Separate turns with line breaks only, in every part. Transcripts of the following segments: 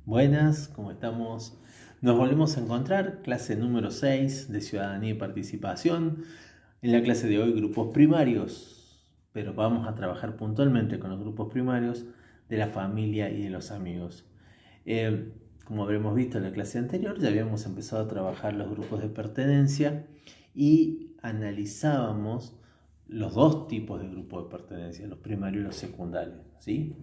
Buenas, ¿cómo estamos? Nos volvemos a encontrar, clase número 6 de Ciudadanía y Participación. En la clase de hoy, grupos primarios, pero vamos a trabajar puntualmente con los grupos primarios de la familia y de los amigos. Como habremos visto en la clase anterior, ya habíamos empezado a trabajar los grupos de pertenencia y analizábamos los dos tipos de grupos de pertenencia, los primarios y los secundarios, ¿sí?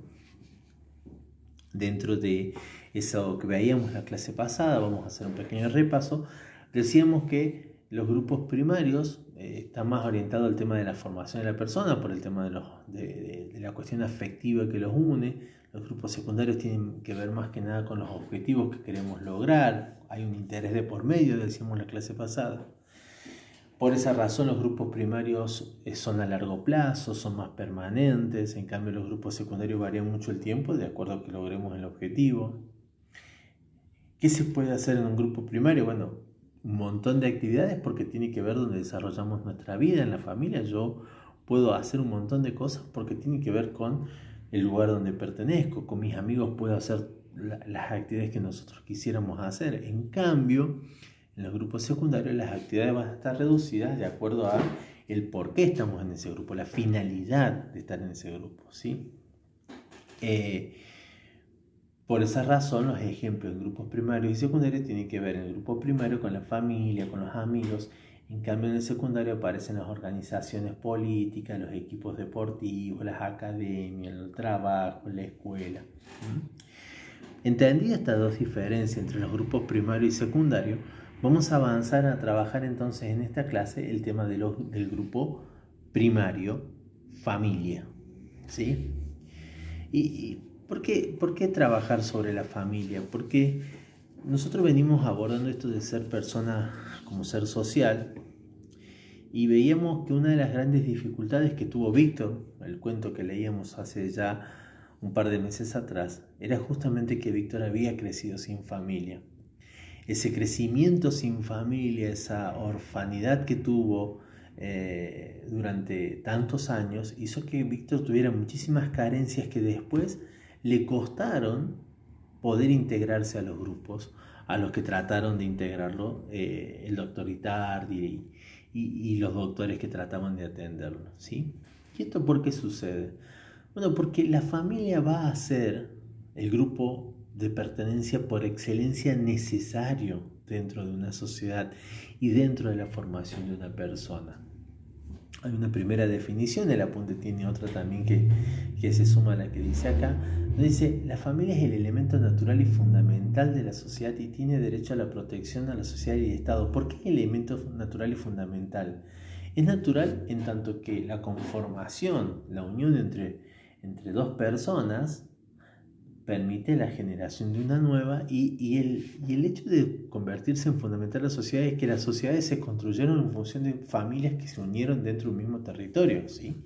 Dentro de eso que veíamos la clase pasada, vamos a hacer un pequeño repaso. Decíamos que los grupos primarios están más orientados al tema de la formación de la persona, por el tema de la cuestión afectiva que los une. Los grupos secundarios tienen que ver más que nada con los objetivos que queremos lograr. Hay un interés de por medio, decíamos en la clase pasada. Por esa razón los grupos primarios son a largo plazo, son más permanentes, en cambio los grupos secundarios varían mucho el tiempo de acuerdo a que logremos el objetivo. ¿Qué se puede hacer en un grupo primario? Bueno, un montón de actividades porque tiene que ver donde desarrollamos nuestra vida en la familia. Yo puedo hacer un montón de cosas porque tiene que ver con el lugar donde pertenezco, con mis amigos puedo hacer las actividades que nosotros quisiéramos hacer. En cambio, en los grupos secundarios las actividades van a estar reducidas de acuerdo a el por qué estamos en ese grupo, la finalidad de estar en ese grupo, ¿sí? Por esa razón, los ejemplos en grupos primarios y secundarios tienen que ver en el grupo primario con la familia, con los amigos. En cambio, en el secundario aparecen las organizaciones políticas, los equipos deportivos, las academias, el trabajo, la escuela. Entendida estas dos diferencias entre los grupos primario y secundario, vamos a avanzar a trabajar entonces en esta clase el tema del grupo primario, familia. ¿Sí? ¿Y por qué trabajar sobre la familia? Porque nosotros venimos abordando esto de ser persona como ser social y veíamos que una de las grandes dificultades que tuvo Víctor, el cuento que leíamos hace ya un par de meses atrás, era justamente que Víctor había crecido sin familia. Ese crecimiento sin familia, esa orfanidad que tuvo durante tantos años, hizo que Víctor tuviera muchísimas carencias que después le costaron poder integrarse a los grupos a los que trataron de integrarlo el doctor Itardi y los doctores que trataban de atenderlo, ¿sí? ¿Y esto por qué sucede? Bueno, porque la familia va a ser el grupo de pertenencia por excelencia necesario dentro de una sociedad y dentro de la formación de una persona. Hay una primera definición, el apunte tiene otra también que se suma a la que dice acá. Dice, la familia es el elemento natural y fundamental de la sociedad y tiene derecho a la protección a la sociedad y el Estado. ¿Por qué elemento natural y fundamental? Es natural en tanto que la conformación, la unión entre dos personas permite la generación de una nueva y el hecho de convertirse en fundamental la sociedad es que las sociedades se construyeron en función de familias que se unieron dentro de un mismo territorio, ¿sí?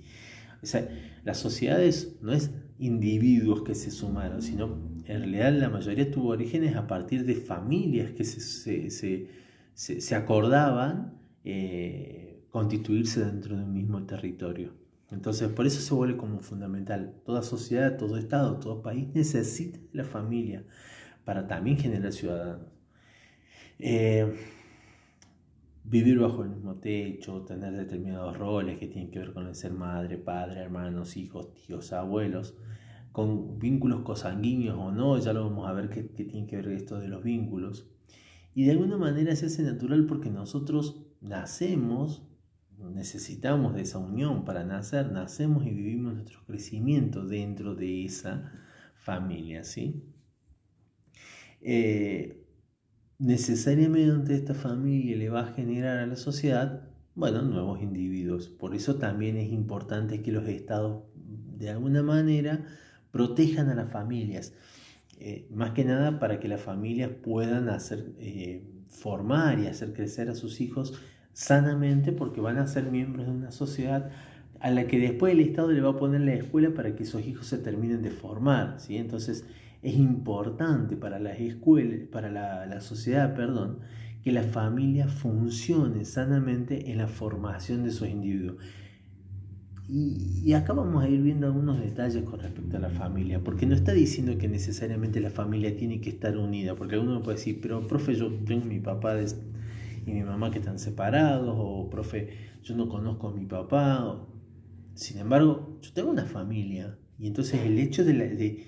O sea, las sociedades no es individuos que se sumaron, sino en realidad la mayoría tuvo orígenes a partir de familias que se acordaban constituirse dentro de un mismo territorio. Entonces, por eso se vuelve como fundamental. Toda sociedad, todo Estado, todo país necesita de la familia para también generar ciudadanos. Vivir bajo el mismo techo, tener determinados roles que tienen que ver con el ser madre, padre, hermanos, hijos, tíos, abuelos, con vínculos consanguíneos o no, ya lo vamos a ver qué tiene que ver esto de los vínculos. Y de alguna manera se hace natural porque nosotros nacemos, necesitamos de esa unión para nacer, nacemos y vivimos nuestro crecimiento dentro de esa familia, ¿sí? Necesariamente esta familia le va a generar a la sociedad, bueno, nuevos individuos. Por eso también es importante que los estados de alguna manera protejan a las familias. Más que nada para que las familias puedan formar y hacer crecer a sus hijos sanamente, porque van a ser miembros de una sociedad a la que después el Estado le va a poner la escuela para que esos hijos se terminen de formar, ¿sí? Entonces es importante para las escuelas, para la sociedad, perdón, que la familia funcione sanamente en la formación de esos individuos. Y acá vamos a ir viendo algunos detalles con respecto a la familia, porque no está diciendo que necesariamente la familia tiene que estar unida, porque alguno puede decir, pero profe, yo tengo mi papá y mi mamá que están separados, o profe, yo no conozco a mi papá. Sin embargo, yo tengo una familia, y entonces el hecho del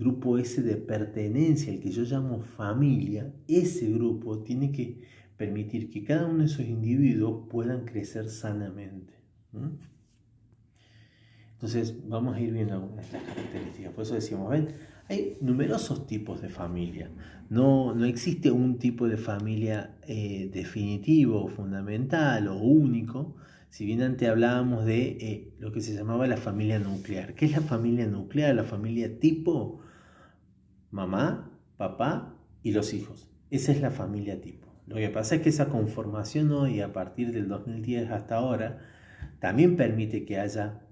grupo ese de pertenencia, el que yo llamo familia, ese grupo tiene que permitir que cada uno de esos individuos puedan crecer sanamente. Entonces vamos a ir viendo algunas de estas características. Por eso decimos, ven, hay numerosos tipos de familia. No existe un tipo de familia definitivo, fundamental o único. Si bien antes hablábamos de lo que se llamaba la familia nuclear. ¿Qué es la familia nuclear? La familia tipo mamá, papá y los hijos. Esa es la familia tipo. Lo que pasa es que esa conformación hoy, a partir del 2010 hasta ahora, también permite que haya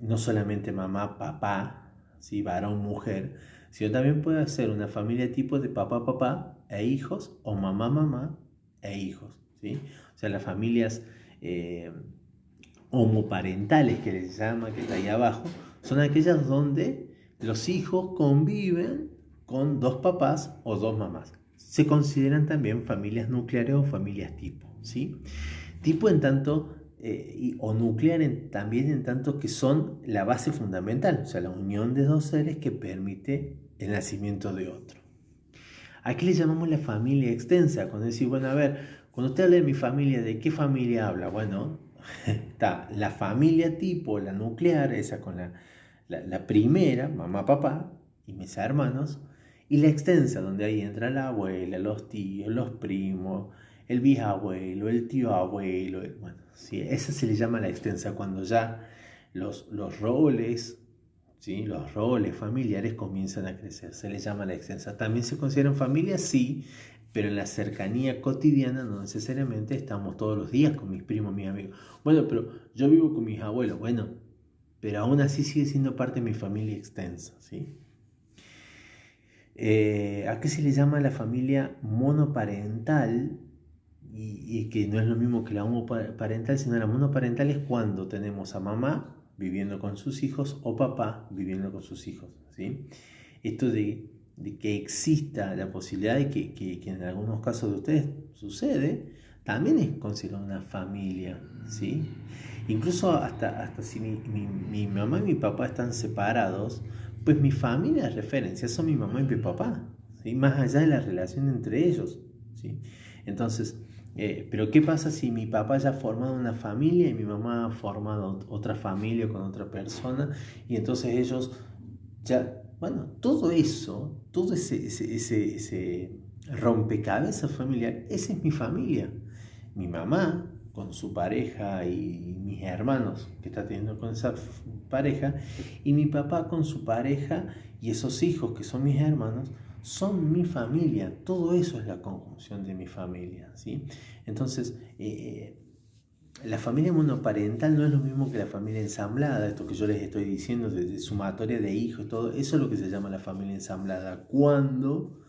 no solamente mamá, papá, ¿sí? Varón, mujer, sino también puede ser una familia tipo de papá, papá e hijos, o mamá, mamá e hijos, ¿sí? O sea, las familias homoparentales que les llama, que está ahí abajo, son aquellas donde los hijos conviven con dos papás o dos mamás. Se consideran también familias nucleares o familias tipo, ¿sí? Tipo en tanto o nuclear también en tanto que son la base fundamental, o sea, la unión de dos seres que permite el nacimiento de otro. Aquí le llamamos la familia extensa, cuando decís, bueno, a ver, cuando usted habla de mi familia, ¿de qué familia habla? Bueno, está la familia tipo, la nuclear, esa con la primera, mamá, papá y mis hermanos, y la extensa, donde ahí entra la abuela, los tíos, los primos, el bisabuelo, el tío abuelo, bueno, sí, esa se le llama la extensa, cuando ya los roles, ¿sí? Los roles familiares comienzan a crecer, se le llama la extensa. ¿También se consideran familias? Sí, pero en la cercanía cotidiana no necesariamente estamos todos los días con mis primos, mis amigos. Bueno, pero yo vivo con mis abuelos, bueno, pero aún así sigue siendo parte de mi familia extensa, ¿sí? ¿A qué se le llama la familia monoparental? Y que no es lo mismo que la homoparental, sino la monoparental es cuando tenemos a mamá viviendo con sus hijos o papá viviendo con sus hijos, ¿sí? Esto de que exista la posibilidad de que en algunos casos de ustedes sucede, también es considerado una familia, ¿sí? Incluso hasta si mi mamá y mi papá están separados, pues mi familia de referencia son mi mamá y mi papá, ¿sí? Más allá de la relación entre ellos, ¿sí? Entonces, pero ¿qué pasa si mi papá ya ha formado una familia y mi mamá ha formado otra familia con otra persona? Y entonces ellos ya, bueno, todo eso, todo ese rompecabezas familiar, esa es mi familia. Mi mamá con su pareja y mis hermanos que está teniendo con esa pareja, y mi papá con su pareja y esos hijos que son mis hermanos, son mi familia. Todo eso es la conjunción de mi familia, ¿sí? Entonces, la familia monoparental no es lo mismo que la familia ensamblada, esto que yo les estoy diciendo de sumatoria de hijos, todo eso es lo que se llama la familia ensamblada. Cuando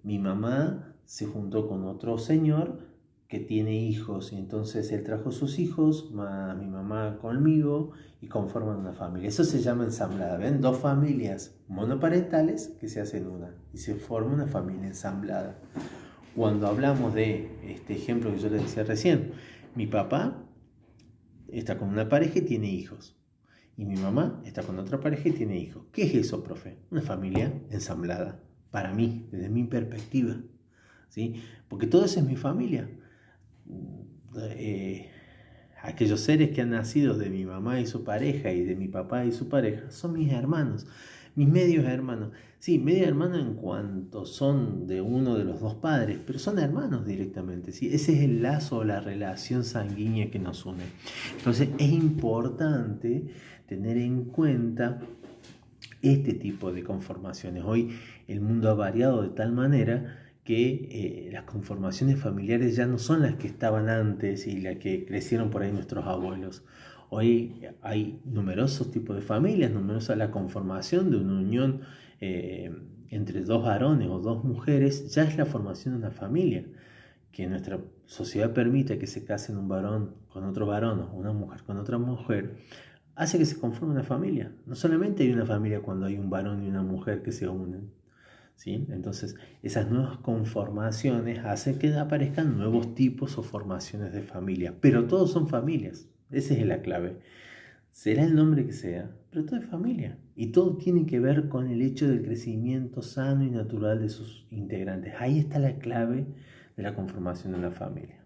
mi mamá se juntó con otro señor que tiene hijos y entonces él trajo sus hijos, mi mamá conmigo y conforman una familia. Eso se llama ensamblada. ¿Ven? Dos familias monoparentales que se hacen una y se forma una familia ensamblada. Cuando hablamos de este ejemplo que yo les decía recién, mi papá está con una pareja y tiene hijos. Y mi mamá está con otra pareja y tiene hijos. ¿Qué es eso, profe? Una familia ensamblada. Para mí, desde mi perspectiva. ¿Sí? Porque todo eso es mi familia. Aquellos seres que han nacido de mi mamá y su pareja y de mi papá y su pareja son mis hermanos, mis medios hermanos. Sí, medio hermanos en cuanto son de uno de los dos padres, pero son hermanos directamente. ¿Sí? Ese es el lazo o la relación sanguínea que nos une. Entonces es importante tener en cuenta este tipo de conformaciones. Hoy el mundo ha variado de tal manera que las conformaciones familiares ya no son las que estaban antes y las que crecieron por ahí nuestros abuelos. Hoy hay numerosos tipos de familias, numerosa la conformación de una unión entre dos varones o dos mujeres, ya es la formación de una familia que nuestra sociedad permita que se casen un varón con otro varón o una mujer con otra mujer, hace que se conforme una familia. No solamente hay una familia cuando hay un varón y una mujer que se unen, ¿sí? Entonces, esas nuevas conformaciones hacen que aparezcan nuevos tipos o formaciones de familia, pero todos son familias, esa es la clave. Será el nombre que sea, pero todo es familia. Y todo tiene que ver con el hecho del crecimiento sano y natural de sus integrantes. Ahí está la clave de la conformación de una familia.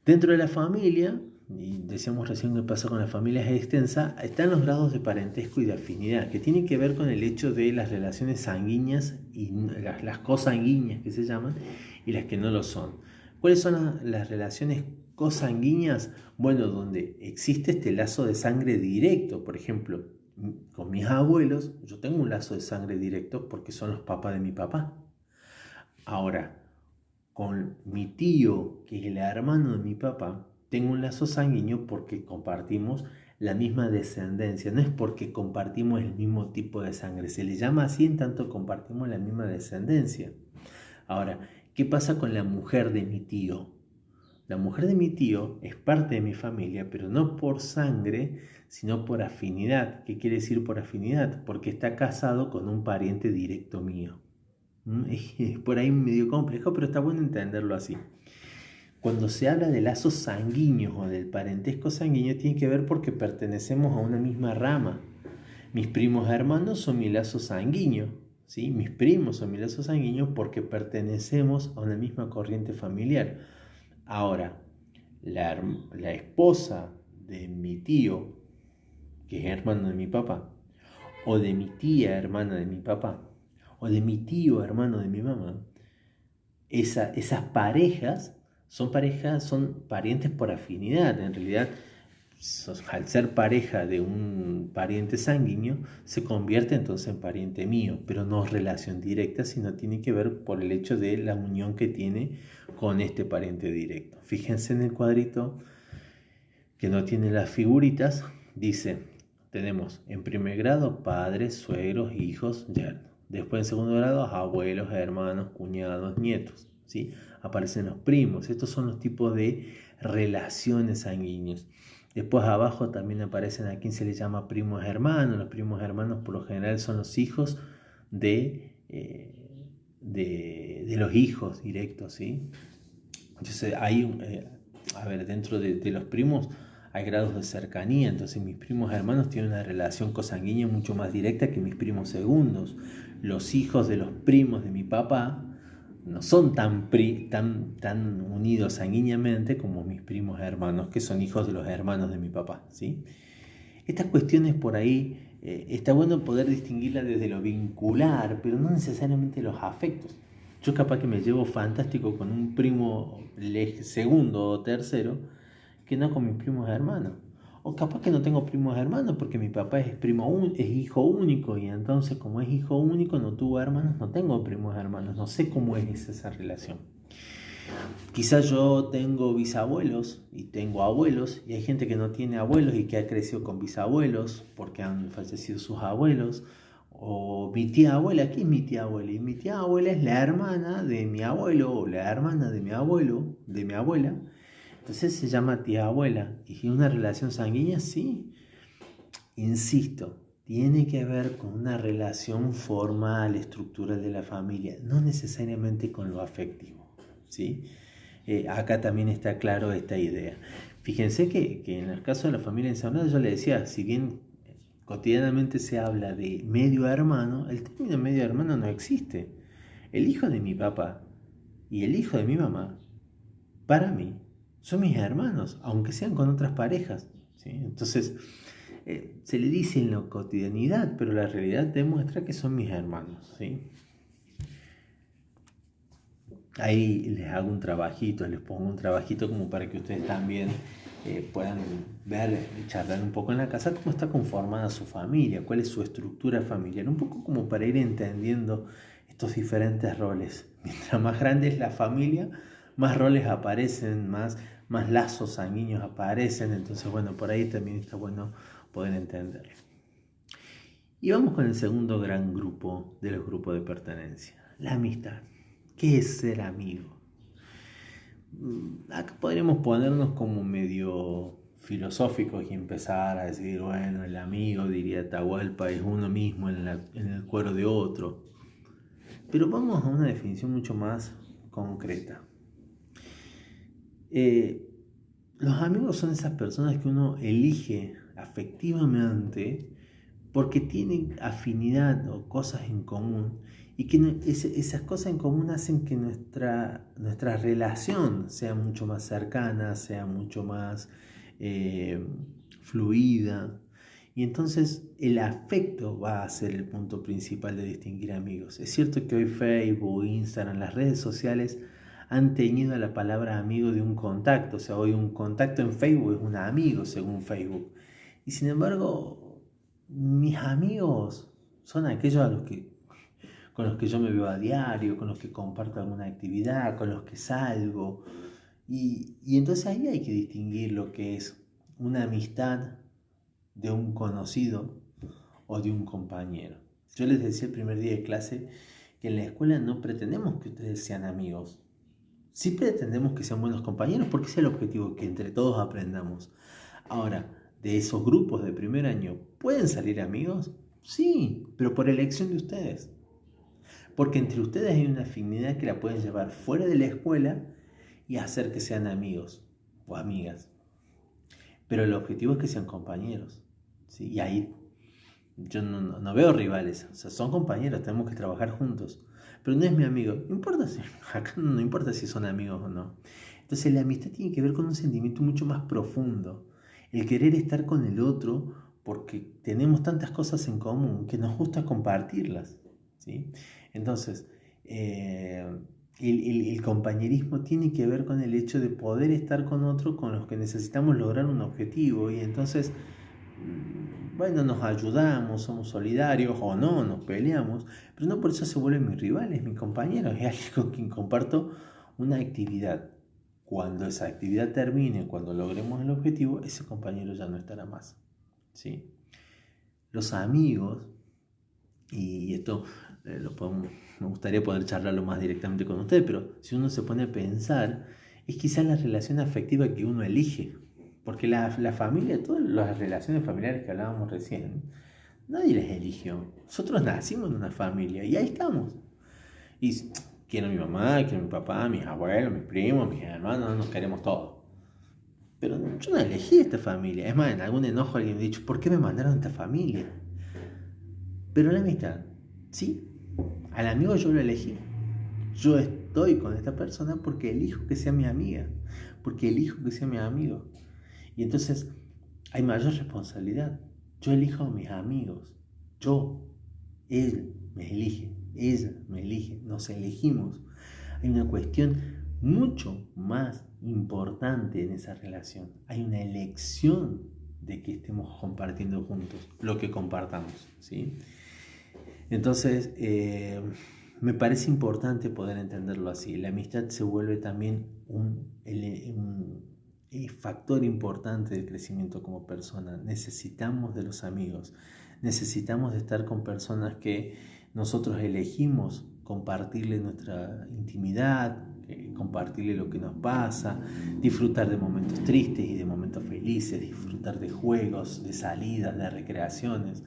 Dentro de la familia, y decíamos recién que pasa con las familias extensas, están los grados de parentesco y de afinidad, que tienen que ver con el hecho de las relaciones sanguíneas y las cosanguíneas que se llaman, y las que no lo son. ¿Cuáles son las relaciones cosanguíneas? Bueno, donde existe este lazo de sangre directo. Por ejemplo, con mis abuelos, yo tengo un lazo de sangre directo porque son los papás de mi papá. Ahora, con mi tío, que es el hermano de mi papá, tengo un lazo sanguíneo porque compartimos la misma descendencia. No es porque compartimos el mismo tipo de sangre. Se le llama así en tanto compartimos la misma descendencia. Ahora, ¿qué pasa con la mujer de mi tío? La mujer de mi tío es parte de mi familia, pero no por sangre, sino por afinidad. ¿Qué quiere decir por afinidad? Porque está casado con un pariente directo mío. Es por ahí medio complejo, pero está bueno entenderlo así. Cuando se habla de lazos sanguíneos o del parentesco sanguíneo, tiene que ver porque pertenecemos a una misma rama. Mis primos hermanos son mi lazo sanguíneo, ¿sí? Mis primos son mi lazo sanguíneo porque pertenecemos a una misma corriente familiar. Ahora, la esposa de mi tío, que es hermano de mi papá, o de mi tía hermana de mi papá, o de mi tío hermano de mi mamá, esas parejas son parientes por afinidad. En realidad, al ser pareja de un pariente sanguíneo, se convierte entonces en pariente mío, pero no es relación directa, sino tiene que ver por el hecho de la unión que tiene con este pariente directo. Fíjense en el cuadrito que no tiene las figuritas, dice, tenemos en primer grado padres, suegros, hijos, yernos. Después en segundo grado abuelos, hermanos, cuñados, nietos, ¿sí? Aparecen los primos. Estos son los tipos de relaciones sanguíneas. Después abajo también aparecen a quien se les llama primos hermanos. Los primos hermanos por lo general son los hijos de los hijos directos, ¿sí? Entonces hay, dentro de los primos hay grados de cercanía. Entonces mis primos hermanos tienen una relación cosanguínea mucho más directa que mis primos segundos. Los hijos de los primos de mi papá no son tan unidos sanguíneamente como mis primos hermanos, que son hijos de los hermanos de mi papá, ¿sí? Estas cuestiones por ahí, está bueno poder distinguirlas desde lo vincular, pero no necesariamente los afectos. Yo capaz que me llevo fantástico con un primo segundo o tercero que no con mis primos hermanos. O capaz que no tengo primos hermanos porque mi papá es hijo único y entonces como es hijo único no tuvo hermanos, no tengo primos hermanos, no sé cómo es esa relación. Quizás yo tengo bisabuelos y tengo abuelos y hay gente que no tiene abuelos y que ha crecido con bisabuelos porque han fallecido sus abuelos. O mi tía abuela, ¿quién es mi tía abuela? Y mi tía abuela es la hermana de mi abuelo o la hermana de mi abuelo, de mi abuela. Entonces se llama tía abuela. ¿Y una relación sanguínea? Sí. Insisto, tiene que ver con una relación formal, estructural de la familia, no necesariamente con lo afectivo, ¿sí? Acá también está claro esta idea. Fíjense que en el caso de la familia ensamblada, yo le decía, si bien cotidianamente se habla de medio hermano, el término medio hermano no existe. El hijo de mi papá y el hijo de mi mamá, para mí, son mis hermanos, aunque sean con otras parejas, ¿sí? Entonces, se le dice en la cotidianidad, pero la realidad demuestra que son mis hermanos, ¿sí? Ahí les hago un trabajito, les pongo un trabajito como para que ustedes también puedan ver y charlar un poco en la casa cómo está conformada su familia, cuál es su estructura familiar, un poco como para ir entendiendo estos diferentes roles. Mientras más grande es la familia, más roles aparecen, más lazos sanguíneos aparecen, entonces bueno, por ahí también está bueno poder entenderlo. Y vamos con el segundo gran grupo de los grupos de pertenencia, la amistad. ¿Qué es ser amigo? Acá podríamos ponernos como medio filosóficos y empezar a decir, bueno, el amigo, diría Atahualpa, es uno mismo en el cuero de otro. Pero vamos a una definición mucho más concreta. Los amigos son esas personas que uno elige afectivamente porque tienen afinidad o cosas en común y que esas cosas en común hacen que nuestra relación sea mucho más cercana, sea mucho más fluida. Y entonces el afecto va a ser el punto principal de distinguir amigos. Es cierto que hoy Facebook, Instagram, las redes sociales han tenido la palabra amigo de un contacto. O sea, hoy un contacto en Facebook es un amigo según Facebook. Y sin embargo, mis amigos son aquellos con los que yo me veo a diario, con los que comparto alguna actividad, con los que salgo. Y entonces ahí hay que distinguir lo que es una amistad de un conocido o de un compañero. Yo les decía el primer día de clase que en la escuela no pretendemos que ustedes sean amigos. Sí pretendemos que sean buenos compañeros porque ese es el objetivo, que entre todos aprendamos. Ahora, de esos grupos de primer año, ¿pueden salir amigos? Sí, pero por elección de ustedes. Porque entre ustedes hay una afinidad que la pueden llevar fuera de la escuela y hacer que sean amigos o amigas. Pero el objetivo es que sean compañeros. ¿Sí? Y ahí yo no veo rivales. O sea, son compañeros, tenemos que trabajar juntos. Pero no es mi amigo. No importa acá no importa si son amigos o no. Entonces la amistad tiene que ver con un sentimiento mucho más profundo. El querer estar con el otro porque tenemos tantas cosas en común que nos gusta compartirlas. ¿Sí? Entonces, el compañerismo tiene que ver con el hecho de poder estar con otro con los que necesitamos lograr un objetivo. Y entonces, bueno, nos ayudamos, somos solidarios o no, nos peleamos, pero no por eso se vuelven mis rivales, mis compañeros, es alguien con quien comparto una actividad. Cuando esa actividad termine, cuando logremos el objetivo, ese compañero ya no estará más. ¿Sí? Los amigos, y esto me gustaría poder charlarlo más directamente con ustedes, pero si uno se pone a pensar, es quizás la relación afectiva que uno elige. Porque la familia, todas las relaciones familiares que hablábamos recién, nadie las eligió. Nosotros nacimos en una familia y ahí estamos. Y quiero a mi mamá, quiero a mi papá, a mis abuelos, mis primos, mis hermanos, nos queremos todos. Pero yo no elegí esta familia. Es más, en algún enojo alguien me ha dicho, ¿por qué me mandaron a esta familia? Pero la amistad, sí, al amigo yo lo elegí. Yo estoy con esta persona porque elijo que sea mi amiga, porque elijo que sea mi amigo. Y entonces hay mayor responsabilidad. Yo elijo a mis amigos. Él me elige, ella me elige, nos elegimos. Hay una cuestión mucho más importante en esa relación. Hay una elección de que estemos compartiendo juntos lo que compartamos, ¿sí? Entonces, me parece importante poder entenderlo así. La amistad se vuelve también un factor importante del crecimiento como persona. Necesitamos de los amigos, necesitamos de estar con personas que nosotros elegimos compartirle nuestra intimidad, compartirle lo que nos pasa, disfrutar de momentos tristes y de momentos felices, disfrutar de juegos, de salidas, de recreaciones.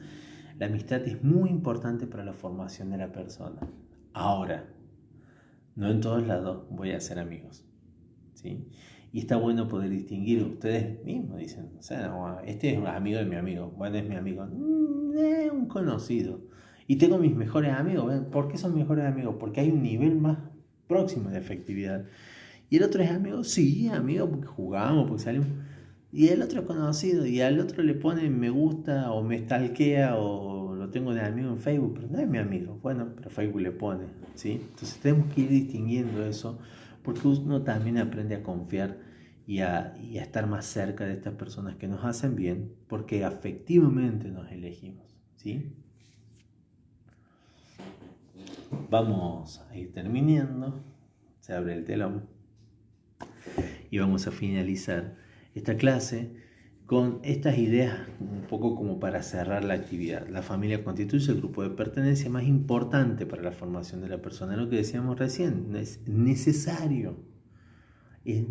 La amistad es muy importante para la formación de la persona. Ahora, no en todos lados voy a ser amigos, ¿sí? Y está bueno poder distinguir, ustedes mismos dicen, o sea, no, este es un amigo de mi amigo, bueno, es mi amigo, es un conocido. Y tengo mis mejores amigos, ¿por qué son mejores amigos? Porque hay un nivel más próximo de afectividad. Y el otro es amigo, sí, amigo, porque jugamos, porque salimos. Y el otro es conocido, y al otro le pone me gusta, o me stalkea, o lo tengo de amigo en Facebook, pero no es mi amigo. Bueno, pero Facebook le pone, ¿sí? Entonces tenemos que ir distinguiendo eso, porque uno también aprende a confiar y a estar más cerca de estas personas que nos hacen bien, porque afectivamente nos elegimos, ¿sí? Vamos a ir terminando, se abre el telón y vamos a finalizar esta clase con estas ideas un poco como para cerrar la actividad. La familia constituye el grupo de pertenencia más importante para la formación de la persona. Lo que decíamos recién, es necesario, es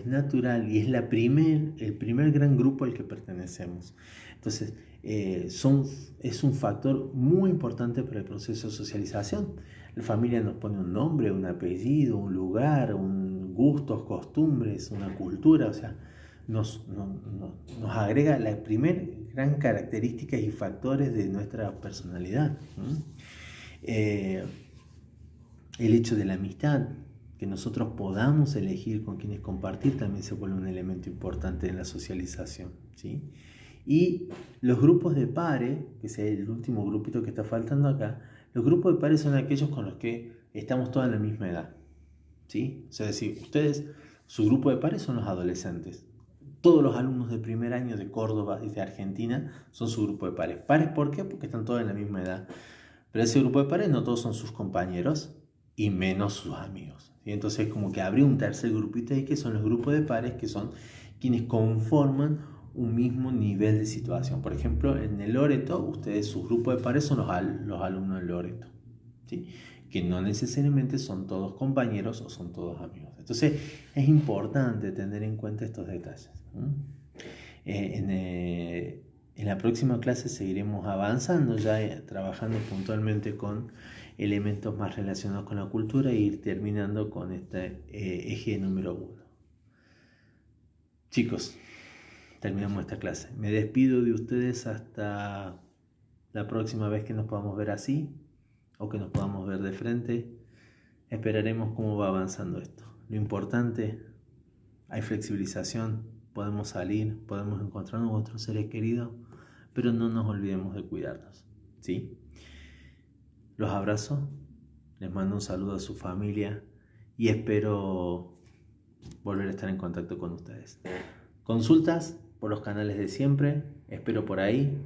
natural y es el primer gran grupo al que pertenecemos. Entonces, es un factor muy importante para el proceso de socialización. La familia nos pone un nombre, un apellido, un lugar, gustos, costumbres, una cultura, o sea, nos agrega la primer gran características y factores de nuestra personalidad. El hecho de la amistad, que nosotros podamos elegir con quienes compartir, también se vuelve un elemento importante en la socialización, ¿sí? Y los grupos de pares, que es el último grupito que está faltando acá, los grupos de pares son aquellos con los que estamos todos en la misma edad, ¿sí? O sea, decir, su grupo de pares son los adolescentes. Todos los alumnos de primer año de Córdoba y de Argentina son su grupo de pares. ¿Pares por qué? Porque están todos en la misma edad. Pero ese grupo de pares no todos son sus compañeros y menos sus amigos. ¿Sí? Entonces como que habría un tercer grupito ahí que son los grupos de pares, que son quienes conforman un mismo nivel de situación. Por ejemplo, en el Loreto, sus grupos de pares son los alumnos del Loreto, ¿sí? Que no necesariamente son todos compañeros o son todos amigos. Entonces es importante tener en cuenta estos detalles. En la próxima clase seguiremos avanzando, ya trabajando puntualmente con elementos más relacionados con la cultura e ir terminando con este eje número 1. Chicos, terminamos esta clase. Me despido de ustedes hasta la próxima vez que nos podamos ver así o que nos podamos ver de frente. Esperaremos cómo va avanzando esto. Lo importante, hay flexibilización, podemos salir, podemos encontrarnos con otros seres queridos, pero no nos olvidemos de cuidarnos, ¿sí? Los abrazo, les mando un saludo a su familia y espero volver a estar en contacto con ustedes. Consultas por los canales de siempre, espero por ahí.